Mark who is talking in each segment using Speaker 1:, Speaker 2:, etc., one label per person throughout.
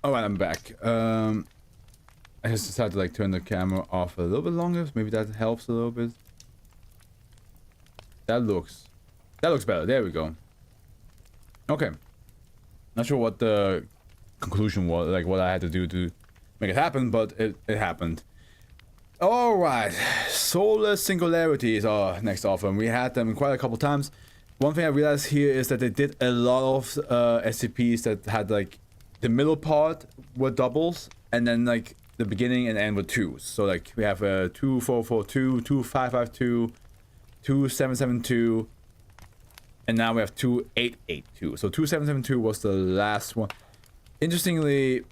Speaker 1: Alright, I'm back. I just decided to like turn the camera off a little bit longer. Maybe that helps a little bit. That looks better. There we go. Okay. Not sure what the conclusion was, like what I had to do to make it happen, but it happened. Alright. Solar Singularity is our next offer, and we had them quite a couple times. One thing I realized here is that they did a lot of SCPs that had like the middle part were doubles, and then like the beginning and end were twos. So like we have 2442, 2552, 2772, and now we have 2882. So 2772 was the last one. Interestingly,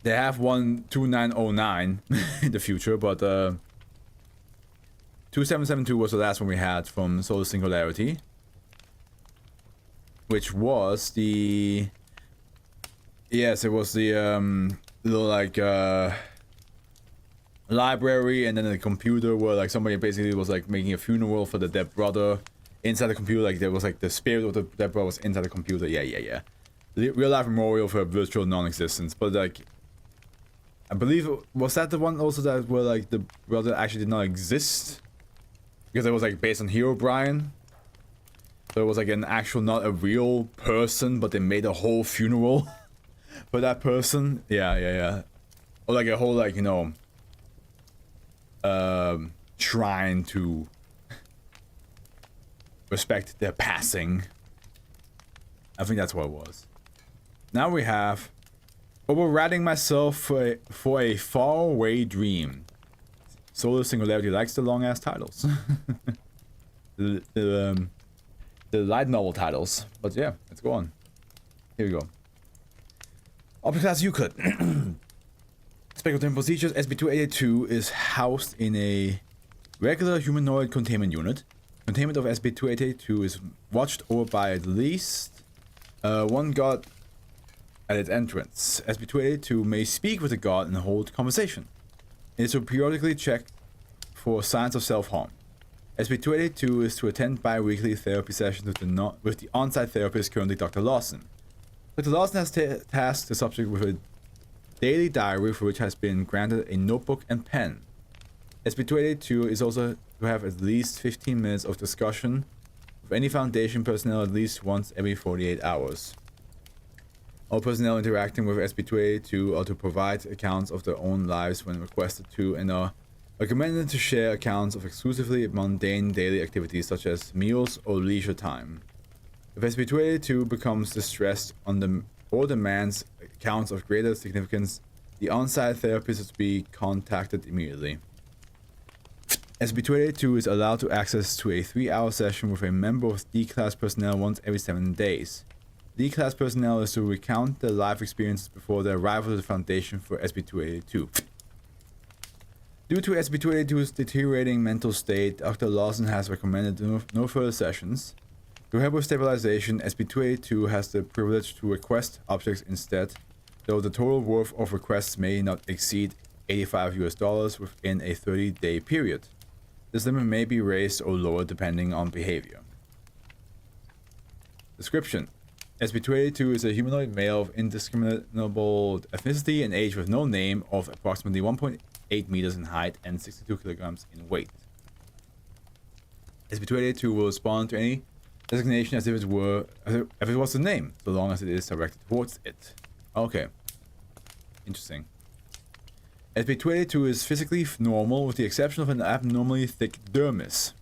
Speaker 1: they have one 2909 in the future, but 2772 was the last one we had from Solar Singularity, which was the... Yes, it was the little like library, and then the computer where like somebody basically was like making a funeral for the dead brother inside the computer. Like there was like the spirit of the dead brother was inside the computer. Yeah. The real life memorial for a virtual non-existence. But like, I believe, was that the one also that where like the brother actually did not exist? Because it was like based on Hero Brian. So it was like an actual, not a real person, but they made a whole funeral for that person. Yeah. Or like a whole, like, you know, shrine to respect their passing. I think that's what it was. Now we have Overwriting Myself for a Faraway Dream. Solar Singularity likes the long ass titles. the light novel titles. But yeah, let's go on. Here we go. Object Class Euclid. Speculative Procedures. SB-2882 is housed in a regular humanoid containment unit. Containment of SB-2882 is watched over by at least one guard at its entrance. SB-2882 may speak with the guard and hold conversation. It is to periodically check for signs of self-harm. SB-2882 is to attend bi-weekly therapy sessions with the on-site therapist, currently Dr. Lawson. Dr. Lawson has tasked the subject with a daily diary for which has been granted a notebook and pen. SB-2882 is also to have at least 15 minutes of discussion with any Foundation personnel at least once every 48 hours. All personnel interacting with SB-2882 are to provide accounts of their own lives when requested to, and are recommended to share accounts of exclusively mundane daily activities such as meals or leisure time. If SB-2882 becomes distressed or demands accounts of greater significance, the on-site therapist is to be contacted immediately. SB-2882 is allowed to access to a 3-hour session with a member of D-Class personnel once every 7 days. D-Class personnel is to recount their life experiences before their arrival to the Foundation for SB-2882. Due to SB-2882's deteriorating mental state, Dr. Lawson has recommended no further sessions. To help with stabilization, SB-2882 has the privilege to request objects instead, though the total worth of requests may not exceed $85 within a 30-day period. This limit may be raised or lowered depending on behavior. Description: SB-2882 is a humanoid male of indiscriminable ethnicity and age with no name, of approximately 1.8 meters in height and 62 kilograms in weight. SB-2882 will respond to any designation as if it was the name, so long as it is directed towards it. Okay. Interesting. SB-2882 is physically normal with the exception of an abnormally thick dermis.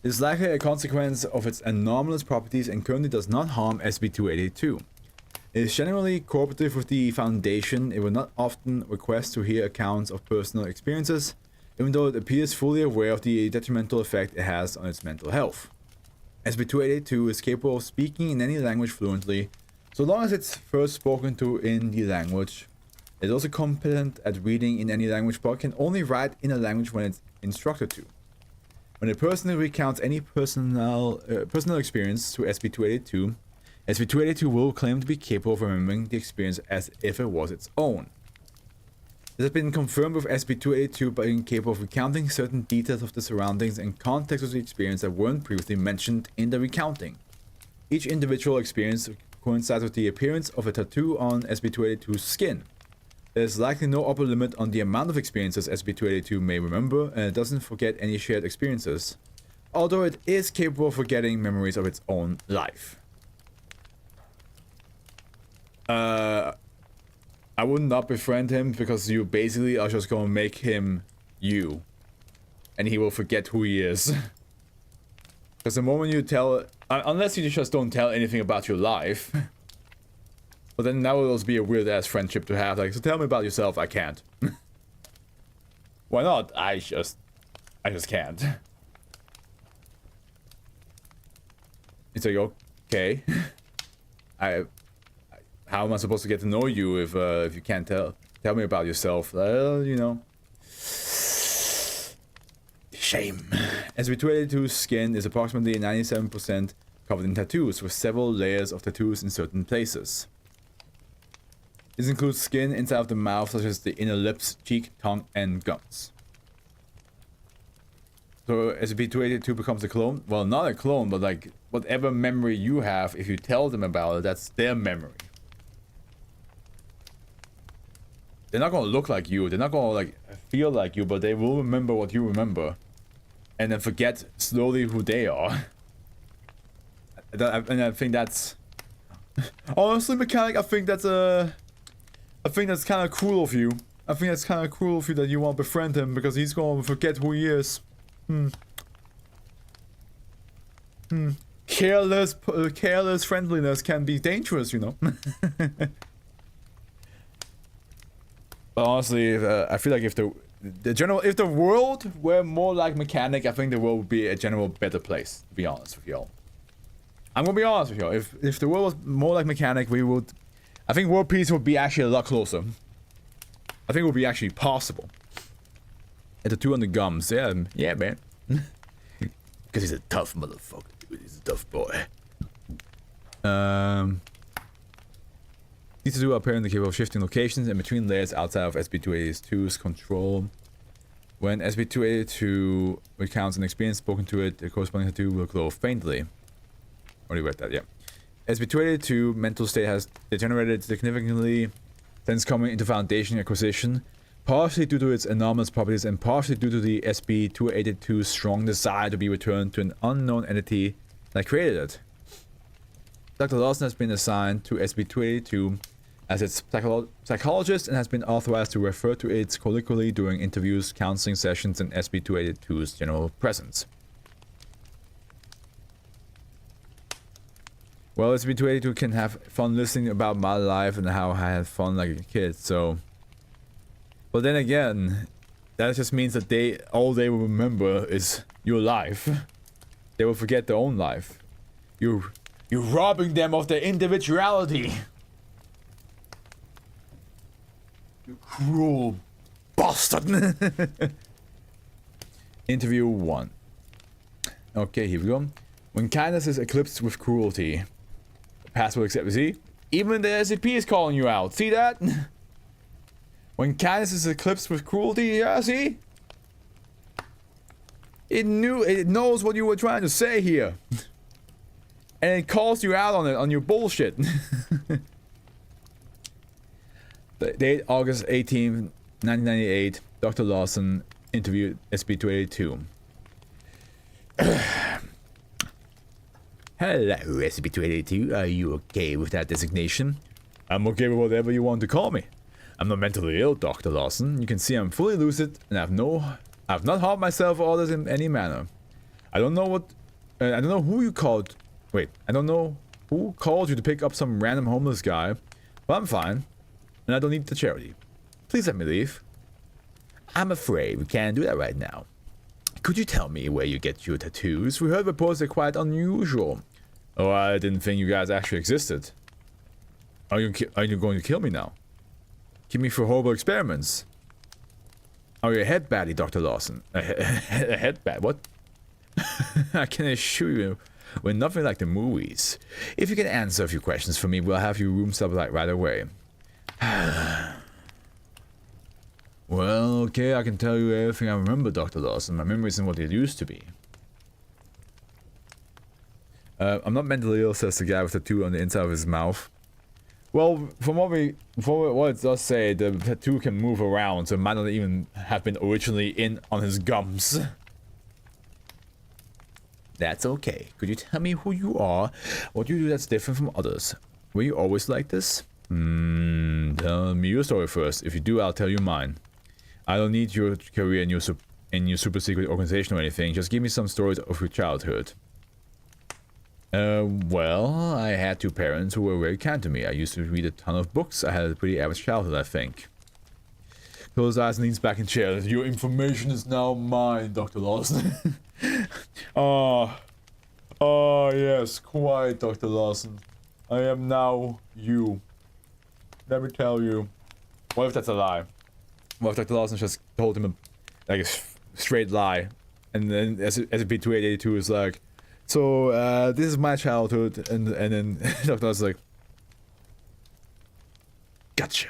Speaker 1: It is likely a consequence of its anomalous properties and currently does not harm SB-2882. It is generally cooperative with the Foundation. It will not often request to hear accounts of personal experiences, even though it appears fully aware of the detrimental effect it has on its mental health. SB-2882 is capable of speaking in any language fluently, so long as it's first spoken to in the language. It is also competent at reading in any language, but can only write in a language when it's instructed to. When a person recounts any personal experience to SB-2882, SB-2882 will claim to be capable of remembering the experience as if it was its own. It has been confirmed with SCP-282 by being capable of recounting certain details of the surroundings and context of the experience that weren't previously mentioned in the recounting. Each individual experience coincides with the appearance of a tattoo on SCP-282's skin. There is likely no upper limit on the amount of experiences SCP-282 may remember, and it doesn't forget any shared experiences, although it is capable of forgetting memories of its own life. I would not befriend him because you basically are just going to make him you. And he will forget who he is. Because the moment you tell... unless you just don't tell anything about your life. But then that will also be a weird ass friendship to have. Like, so tell me about yourself. I can't. Why not? I just can't. It's like, okay. How am I supposed to get to know you if you can't tell me about yourself? You know. Shame. SCP-282's skin is approximately 97% covered in tattoos, with several layers of tattoos in certain places. This includes skin inside of the mouth, such as the inner lips, cheek, tongue, and gums. So SCP-282 becomes a clone? Well, not a clone, but like whatever memory you have, if you tell them about it, that's their memory. They're not gonna look like you, they're not gonna like feel like you, but they will remember what you remember. And then forget slowly who they are. And I think that's... Honestly, Mechanic, I think that's kind of cruel of you. I think that's kind of cruel of you that you won't befriend him because he's gonna forget who he is. Careless friendliness can be dangerous, you know. But honestly, I feel like if the world were more like Mechanic, I think the world would be a general better place. To be honest with y'all, I'm gonna be honest with y'all. If the world was more like Mechanic, I think world peace would be actually a lot closer. I think it would be actually possible. And the two on the gums, yeah, man. Because he's a tough motherfucker. Dude. He's a tough boy. These two are apparently capable of shifting locations in between layers outside of SCP-282's control. When SCP-282 recounts an experience spoken to it, the corresponding tattoo will glow faintly. Already read that, yeah. SCP-282 mental state has degenerated significantly since coming into Foundation acquisition, partially due to its anomalous properties and partially due to the SCP-282's strong desire to be returned to an unknown entity that created it. Dr. Lawson has been assigned to SCP-282 as its psychologist and has been authorized to refer to it colloquially during interviews, counseling sessions, and SCP-282's general presence. Well, SCP-282 can have fun listening about my life and how I had fun like a kid, so... But then again, that just means that all they will remember is your life. They will forget their own life. You're robbing them of their individuality. You cruel bastard. Interview 1. Okay, here we go. When kindness is eclipsed with cruelty. Password accept. See? Even the SCP is calling you out. See that? When kindness is eclipsed with cruelty, yeah, see? It knows what you were trying to say here. And it calls you out on it, on your bullshit. The date, August 18, 1998. Dr. Lawson interviewed SCP-282. Hello, SCP-282. Are you okay with that designation? I'm okay with whatever you want to call me. I'm not mentally ill, Dr. Lawson. You can see I'm fully lucid, and I've not harmed myself or others in any manner. I don't know who you called. Wait, I don't know who called you to pick up some random homeless guy, but I'm fine, and I don't need the charity. Please let me leave. I'm afraid we can't do that right now. Could you tell me where you get your tattoos? We heard reports they're quite unusual. Oh, I didn't think you guys actually existed. Are you going to kill me now? Keep me for horrible experiments? Are you a head baddie, Dr. Lawson? A head bad? What? I can assure you, we're nothing like the movies. If you can answer a few questions for me, we'll have you room supplied right away. Well, okay, I can tell you everything I remember, Dr. Lawson. My memory isn't what it used to be. I'm not mentally ill, says the guy with the tattoo on the inside of his mouth. Well, from what it does say, the tattoo can move around, so it might not even have been originally in on his gums. That's okay. Could you tell me who you are? What you do that's different from others? Were you always like this? Tell me your story first. If you do, I'll tell you mine. I don't need your career in your super secret organization or anything. Just give me some stories of your childhood. Well, I had two parents who were very kind to me. I used to read a ton of books. I had a pretty average childhood, I think. Close eyes and leans back in chair. Your information is now mine, Dr. Lawson. Yes, quite, Dr. Lawson. I am now you. Let me tell you. What if that's a lie? What if Dr. Lawson just told him a straight lie? And then SCP-2882 is like, so, this is my childhood, and then Dr. Lawson's like, gotcha.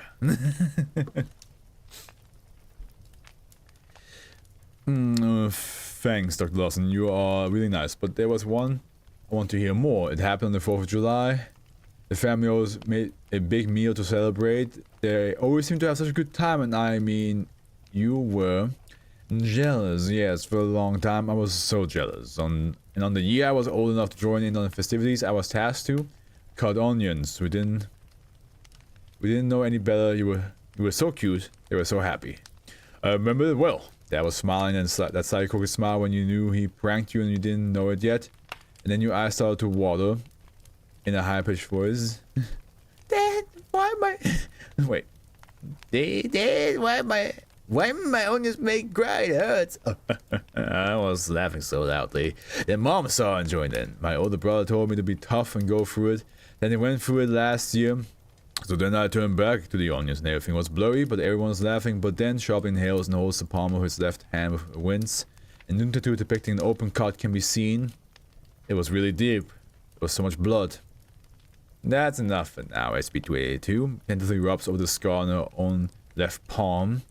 Speaker 1: Thanks, Dr. Lawson, you are really nice, but there was one I want to hear more. It happened on the 4th of July. The family always made a big meal to celebrate. They always seemed to have such a good time, and I mean, you were jealous. Yes, for a long time I was so jealous. And on the year I was old enough to join in on the festivities, I was tasked to cut onions. We didn't know any better. You were so cute. They were so happy. I remember it well. Dad was smiling, and that slightly crooked smile when you knew he pranked you and you didn't know it yet. And then your eyes started to water in a high-pitched voice. Dad, why am I... Wait. Dad, why am my onions make cry? It hurts. I was laughing so loudly. Then Mom saw and joined in. My older brother told me to be tough and go through it. Then he went through it last year. So then I turned back to the onions and everything was blurry, but everyone was laughing. But then Sharp inhales and holds the palm of his left hand with a wince. And new tattoo depicting an open cut can be seen. It was really deep. There was so much blood. That's enough for now. SCP-2882 tentatively rubs over the scar on her own left palm.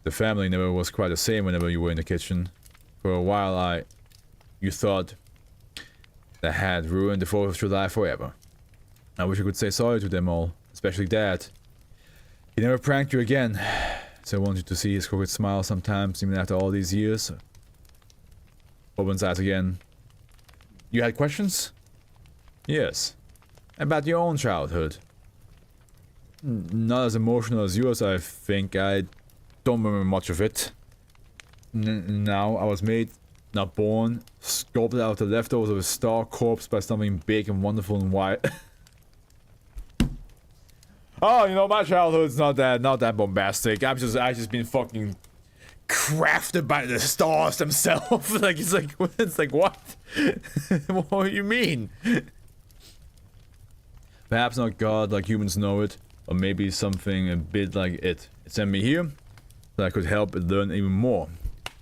Speaker 1: The family never was quite the same whenever you were in the kitchen. For a while you thought that had ruined the 4th of July forever. I wish I could say sorry to them all, especially Dad. He never pranked you again, so I want you to see his crooked smile sometimes, even after all these years. Opens eyes again. You had questions? Yes. About your own childhood. Not as emotional as yours, I think. I don't remember much of it. Now, I was made, not born, sculpted out of the leftovers of a star corpse by something big and wonderful and white. Oh, you know, my childhood's not that bombastic. I've just been fucking crafted by the stars themselves. It's like what? What do you mean? Perhaps not God like humans know it, or maybe something a bit like it. It sent me here so I could help it learn even more.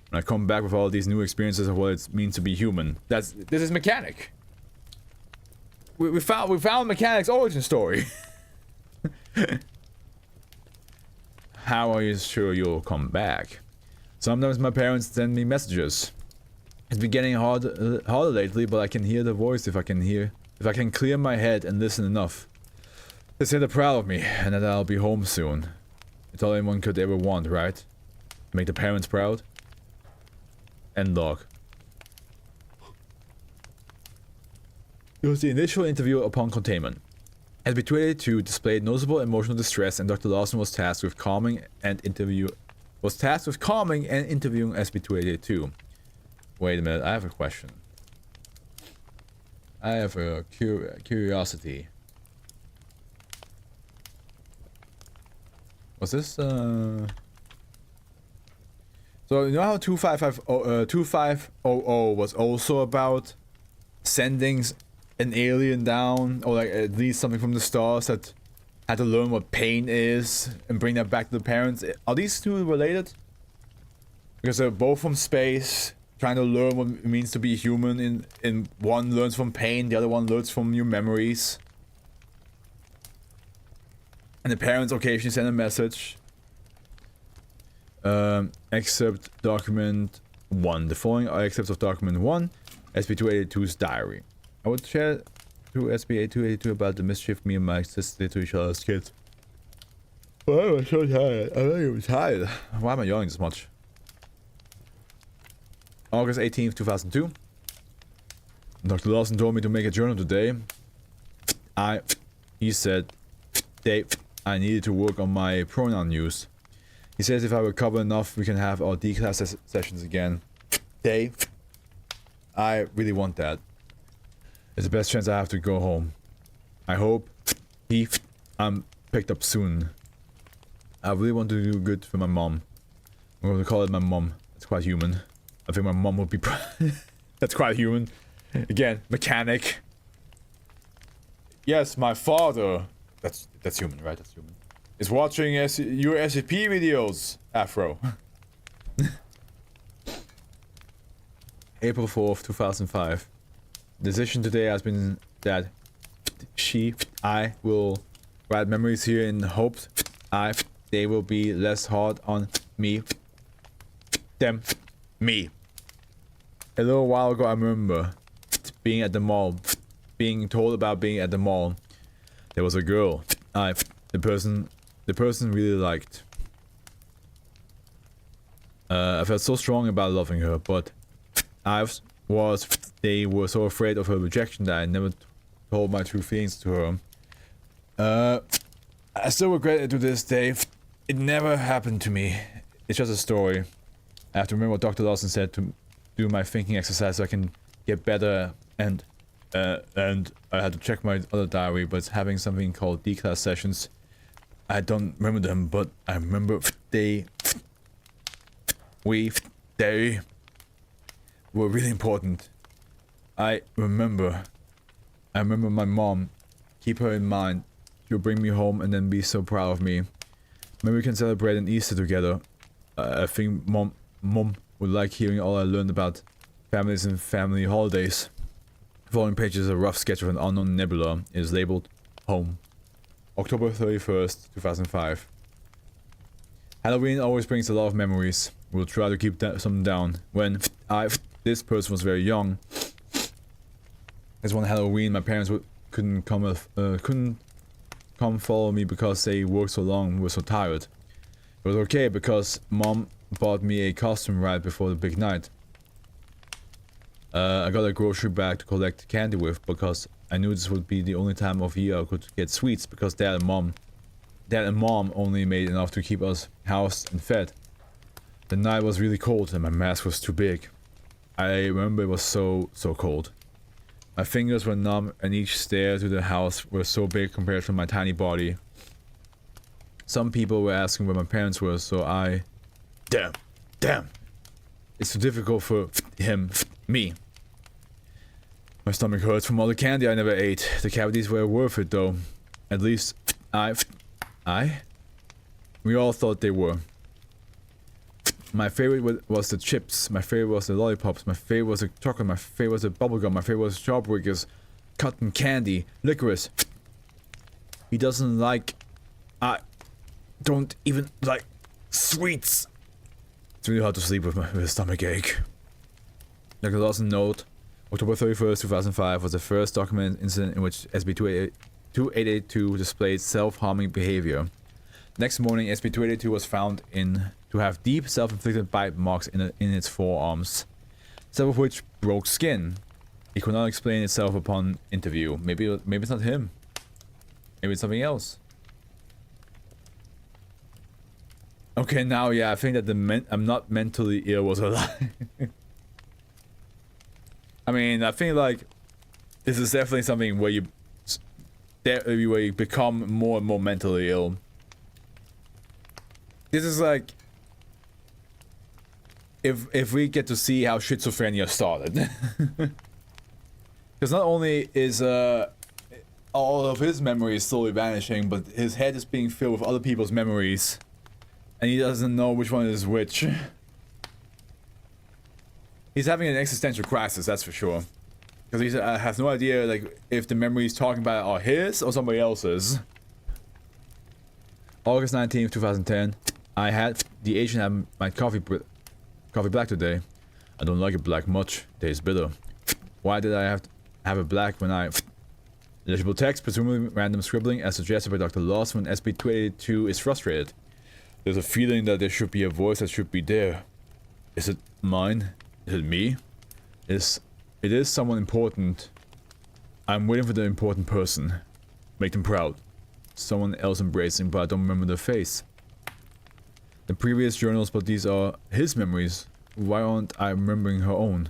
Speaker 1: When I come back with all these new experiences of what it means to be human. This is Mechanic. We found Mechanic's origin story. How are you sure you'll come back? Sometimes my parents send me messages. It's been getting harder lately, but I can hear the voice if I can clear my head and listen enough. They say they're proud of me and that I'll be home soon. It's all anyone could ever want, right? Make the parents proud. End log. It was the initial interview upon containment. SCP-2882 displayed noticeable emotional distress, and Dr. Lawson was tasked with calming and interviewing SCP-2882. Wait a minute, I have a question. I have a curiosity. Was this So you know how 2500 was also about sending an alien down, or like at least something from the stars that had to learn what pain is and bring that back to the parents? Are these two related? Because they're both from space, trying to learn what it means to be human. In one learns from pain, the other one learns from new memories. And the parents occasionally send a message. Excerpt document 1. The following are excerpts of document 1, SB-282's diary. I would share to SB-282 about the mischief me and my sister did to each other as kids. Oh, I was so tired. I really was tired. Why am I yawning this much? August 18th, 2002. Dr. Lawson told me to make a journal today. He said, I needed to work on my pronoun use. He says if I recover enough, we can have our D-class sessions again. I really want that. It's the best chance I have to go home. I hope I'm picked up soon. I really want to do good for my mom. I'm going to call it my mom. It's quite human. I think my mom would be that's quite human. Again, mechanic. Yes, my father. That's human, right? That's human. Is watching your SCP videos, Afro. April 4th, 2005. The decision today has been that I will write memories here in hopes they will be less hard on me. Me. A little while ago I remember being at the mall, being told about being at the mall. There was a girl the person really liked. I felt so strong about loving her, but they were so afraid of her rejection that I never told my true feelings to her. I still regret it to this day. It never happened to me. It's just a story. I have to remember what Dr. Lawson said to do my thinking exercise so I can get better, and I had to check my other diary, but it's having something called D-class sessions. I don't remember them, but I remember they were really important. I remember my mom. Keep her in mind. She'll bring me home and then be so proud of me. Maybe we can celebrate an Easter together. I think mom would like hearing all I learned about families and family holidays. The following page is a rough sketch of an unknown nebula. It is labeled Home. October 31st, 2005. Halloween always brings a lot of memories. We'll try to keep some down. When this person was very young, this one Halloween, my parents couldn't come follow me because they worked so long and were so tired. It was okay because mom bought me a costume right before the big night. I got a grocery bag to collect candy with because I knew this would be the only time of year I could get sweets because dad and mom only made enough to keep us housed and fed. The night was really cold and my mask was too big. I remember it was so cold. My fingers were numb and each stair to the house was so big compared to my tiny body. Some people were asking where my parents were, so I... Damn. It's too difficult for me. My stomach hurts from all the candy I never ate. The cavities were worth it though. At least we all thought they were. My favorite was the chips, my favorite was the lollipops, my favorite was the chocolate, my favorite was the bubblegum, my favorite was Jawbreakers, cotton candy, licorice. He doesn't like... I don't even like sweets. It's really hard to sleep with a stomach ache. Dr. Lawson note, October 31st, 2005 was the first documented incident in which SB-2882 displayed self-harming behavior. Next morning, SB-2882 was found to have deep self-inflicted bite marks in its forearms, several of which broke skin. It could not explain itself upon interview. Maybe it's not him. Maybe it's something else. Okay, now yeah, I think that I'm not mentally ill was a lie. I mean, I think like this is definitely something where you become more and more mentally ill. This is like if we get to see how schizophrenia started. Because not only is all of his memories slowly vanishing, but his head is being filled with other people's memories. And he doesn't know which one is which. He's having an existential crisis, that's for sure. Because he has no idea like if the memories talking about are his or somebody else's. August 19th, 2010. I had the agent have my coffee black today. I don't like it black much. Tastes bitter. Why did I have it black when I... Legible text, presumably random scribbling, as suggested by Dr. Loss when SB282 is frustrated. There's a feeling that there should be a voice that should be there. Is it mine? Is it me? It is someone important. I'm waiting for the important person. Make them proud. Someone else embracing, but I don't remember their face. The previous journals, but these are his memories. Why aren't I remembering her own?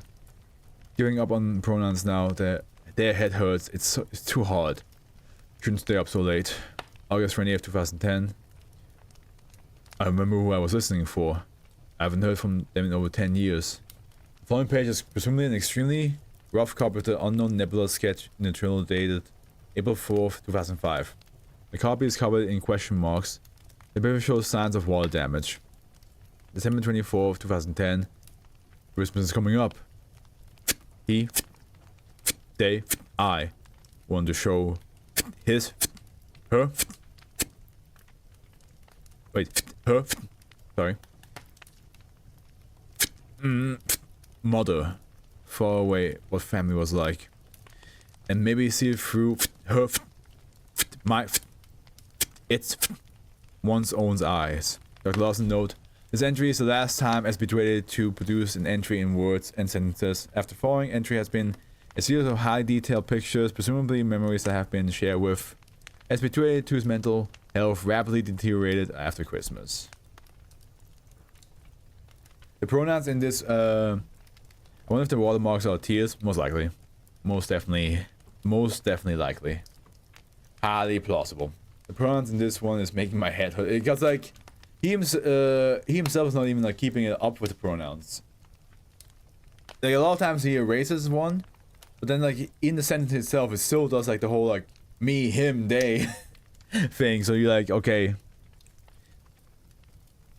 Speaker 1: Giving up on pronouns now, their head hurts. It's too hard. Shouldn't stay up so late. August 28th, 2010. I remember who I was listening for. I haven't heard from them in over 10 years. The following page is presumably an extremely rough copy of the unknown nebula sketch in the journal dated April 4th, 2005. The copy is covered in question marks. The paper shows signs of water damage. December 24th, 2010. Christmas is coming up. I want to show her, sorry, mother, Faraway, what family was like, and maybe see through her, its one's own eyes. Dr. Lawson note, this entry is the last time SB282 produced an entry in words and sentences. After following entry has been a series of high detailed pictures, presumably memories that have been shared with. SB282's mental health rapidly deteriorated after Christmas. The pronouns in this, I wonder if the watermarks are tears. Most likely. Most definitely likely. Highly plausible. The pronouns in this one is making my head hurt. Because like, he himself is not even like keeping it up with the pronouns. Like a lot of times he erases one. But then, like, in the sentence itself, it still does, like, the whole, like, me, him, they thing. So you're like, okay.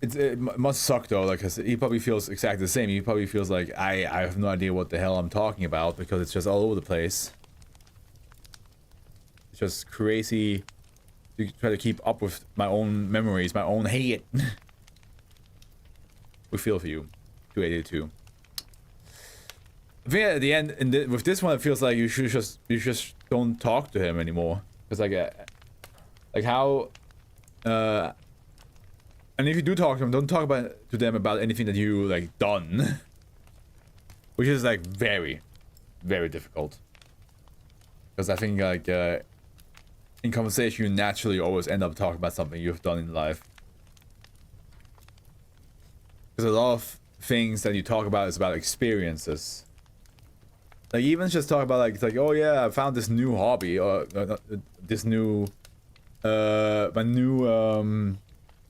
Speaker 1: It must suck, though, like, 'cause he probably feels exactly the same. He probably feels like, I have no idea what the hell I'm talking about, because it's just all over the place. It's just crazy to try to keep up with my own memories, my own hate. We feel for you, 282. I think at the end, with this one, it feels like you just don't talk to him anymore. Cause like how, and if you do talk to them, don't talk to them about anything that you like done, which is like very, very difficult. Because I think like in conversation, you naturally always end up talking about something you've done in life. Because a lot of things that you talk about is about experiences. Like even just talk about like it's like, oh yeah, I found this new hobby or this new my new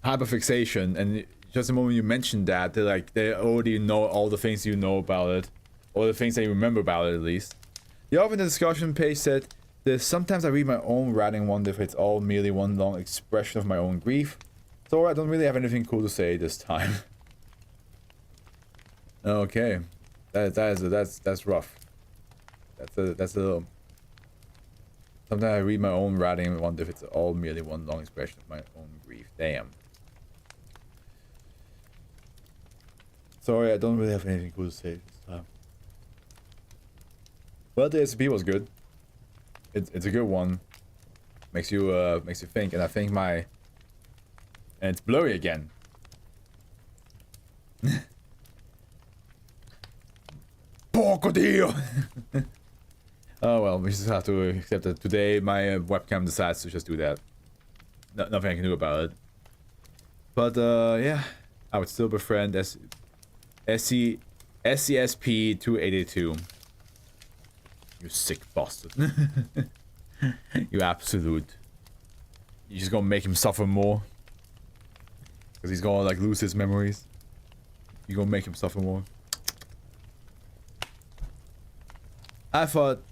Speaker 1: hyperfixation, and just the moment you mention that, they already know all the things you know about it, or the things that you remember about it at least. The author in the discussion page said, "There's sometimes I read my own writing, wonder if it's all merely one long expression of my own grief. So I don't really have anything cool to say this time." Okay, that's rough. That's a little. Sometimes I read my own writing and wonder if it's all merely one long expression of my own grief. Damn. Sorry, I don't really have anything cool to say this time. Well, the SCP was good. It's a good one. Makes you think, and I think and it's blurry again. Porcodillo! Oh well, we just have to accept that today my webcam decides to just do that. Nothing I can do about it. But yeah, I would still befriend SCP-282. You sick bastard. You absolute. You're just gonna make him suffer more. Because he's gonna like lose his memories. You're gonna make him suffer more. I thought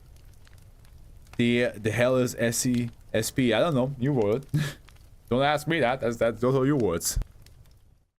Speaker 1: the hell is SCP? I don't know. You word. Don't ask me that. Those are your words.